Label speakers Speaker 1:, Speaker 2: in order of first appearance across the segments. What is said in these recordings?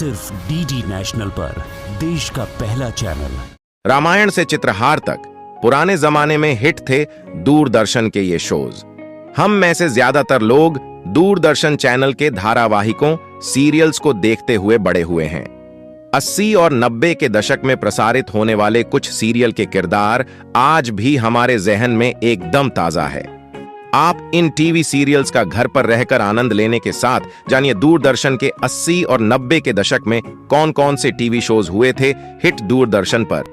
Speaker 1: सिर्फ DD national पर, देश का पहला चैनल।
Speaker 2: रामायण से चित्रहार तक पुराने जमाने में हिट थे दूरदर्शन के ये शोज। हम में से ज्यादातर लोग दूरदर्शन चैनल के धारावाहिकों, सीरियल्स को देखते हुए बड़े हुए हैं। 80 और 90 के दशक में प्रसारित होने वाले कुछ सीरियल के किरदार आज भी हमारे जहन में एकदम ताजा है। आप इन टीवी सीरियल्स का घर पर रहकर आनंद लेने के साथ जानिए दूरदर्शन के 80 और 90 के दशक में कौन कौन से टीवी शोज हुए थे हिट दूरदर्शन पर।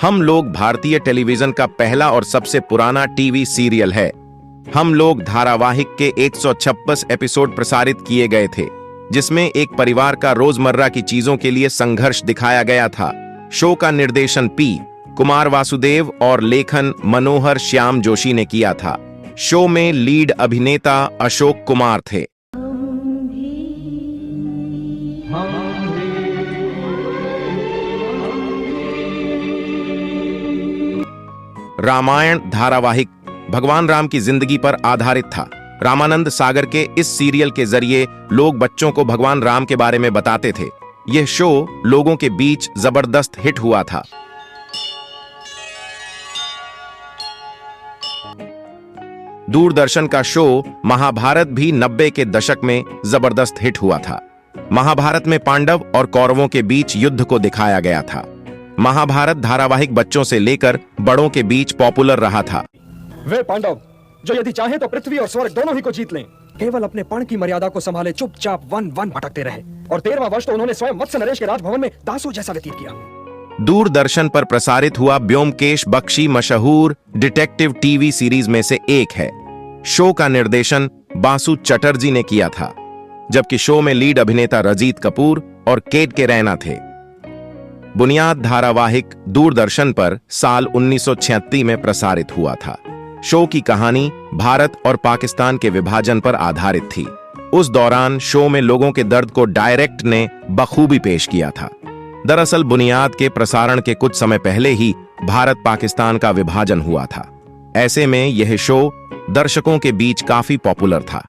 Speaker 2: हम लोग भारतीय टेलीविजन का पहला और सबसे पुराना टीवी सीरियल है। हम लोग धारावाहिक के 126 एपिसोड प्रसारित किए गए थे, जिसमें एक परिवार का रोजमर्रा की चीजों के लिए संघर्ष दिखाया गया था। शो का निर्देशन पी कुमार वासुदेव और लेखन मनोहर श्याम जोशी ने किया था। शो में लीड अभिनेता अशोक कुमार थे। रामायण धारावाहिक भगवान राम की जिंदगी पर आधारित था। रामानंद सागर के इस सीरियल के जरिए लोग बच्चों को भगवान राम के बारे में बताते थे। यह शो लोगों के बीच जबरदस्त हिट हुआ था। दूरदर्शन का शो महाभारत भी 90 के दशक में जबरदस्त हिट हुआ था। महाभारत में पांडव और कौरवों के बीच युद्ध को दिखाया गया था। महाभारत धारावाहिक बच्चों से लेकर बड़ों के बीच पॉपुलर रहा था।
Speaker 3: वे पांडव जो यदि चाहे तो पृथ्वी और स्वर्ग दोनों ही को जीत लें, केवल अपने पण की मर्यादा को संभाले चुपचाप वन वन भटकते रहे। और 13वां वर्ष तो उन्होंने स्वयं वत्स नरेश के राजभवन में दासों जैसा व्यतीत किया।
Speaker 2: दूरदर्शन पर प्रसारित हुआ ब्योमकेश बख्शी मशहूर डिटेक्टिव टीवी सीरीज में से एक है। शो का निर्देशन बासु चटर्जी ने किया था, जबकि शो में लीड अभिनेता रजीत कपूर और केट के रैना थे। बुनियाद धारावाहिक दूरदर्शन पर साल 1936 में प्रसारित हुआ था। शो की कहानी भारत और पाकिस्तान के विभाजन पर आधारित थी। उस दौरान शो में लोगों के दर्द को डायरेक्ट ने बखूबी पेश किया था। दरअसल बुनियाद के प्रसारण के कुछ समय पहले ही भारत पाकिस्तान का विभाजन हुआ था। ऐसे में यह शो दर्शकों के बीच काफी पॉपुलर था।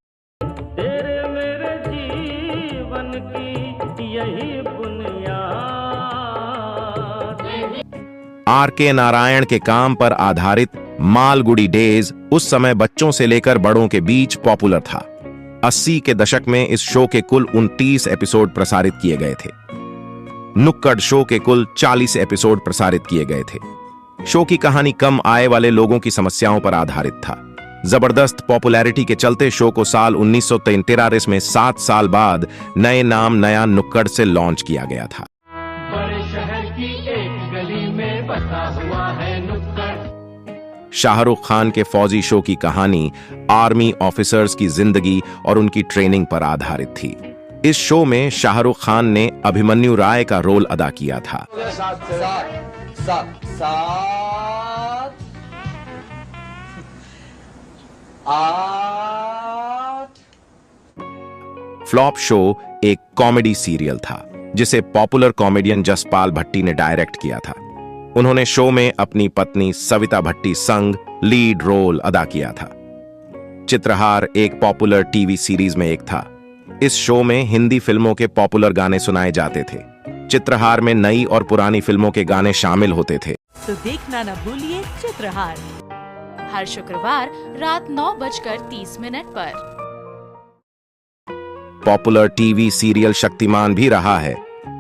Speaker 4: तेरे मेरे जीवन की यही बुनियाद।
Speaker 2: आर के नारायण के काम पर आधारित मालगुडी डेज उस समय बच्चों से लेकर बड़ों के बीच पॉपुलर था। 80 के दशक में इस शो के कुल 29 एपिसोड प्रसारित किए गए थे। नुक्कड़ शो के कुल 40 एपिसोड प्रसारित किए गए थे। शो की कहानी कम आय वाले लोगों की समस्याओं पर आधारित था। जबरदस्त पॉपुलैरिटी के चलते शो को साल 1943 में 7 साल बाद नए नाम नया नुक्कड़ से लॉन्च किया गया था।
Speaker 4: बड़े शहर की एक गली में बसा हुआ है नुक्कड़।
Speaker 2: शाहरुख खान के फौजी शो की कहानी आर्मी ऑफिसर्स की जिंदगी और उनकी ट्रेनिंग पर आधारित थी। इस शो में शाहरुख खान ने अभिमन्यु राय का रोल अदा किया था। फ्लॉप शो एक कॉमेडी सीरियल था, जिसे पॉपुलर कॉमेडियन जसपाल भट्टी ने डायरेक्ट किया था। उन्होंने शो में अपनी पत्नी सविता भट्टी संग लीड रोल अदा किया था। चित्रहार एक पॉपुलर टीवी सीरीज में एक था। इस शो में हिंदी फिल्मों के पॉपुलर गाने सुनाए जाते थे। चित्रहार में नई और पुरानी फिल्मों के गाने शामिल होते थे।
Speaker 5: तो देखना न भूलिए चित्रहार हर शुक्रवार रात 9:30 पर।
Speaker 2: पॉपुलर टीवी सीरियल शक्तिमान भी रहा है।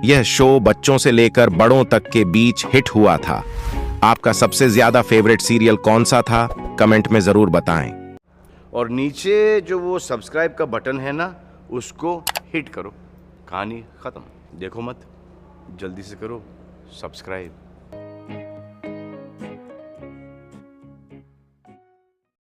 Speaker 2: यह शो बच्चों से लेकर बड़ों तक के बीच हिट हुआ था। आपका सबसे ज्यादा फेवरेट सीरियल कौन सा था? कमेंट में जरूर बताएं।
Speaker 6: और नीचे जो वो सब्सक्राइब का बटन है ना, उसको हिट करो। कहानी खत्म। देखो मत, जल्दी से करो सब्सक्राइब।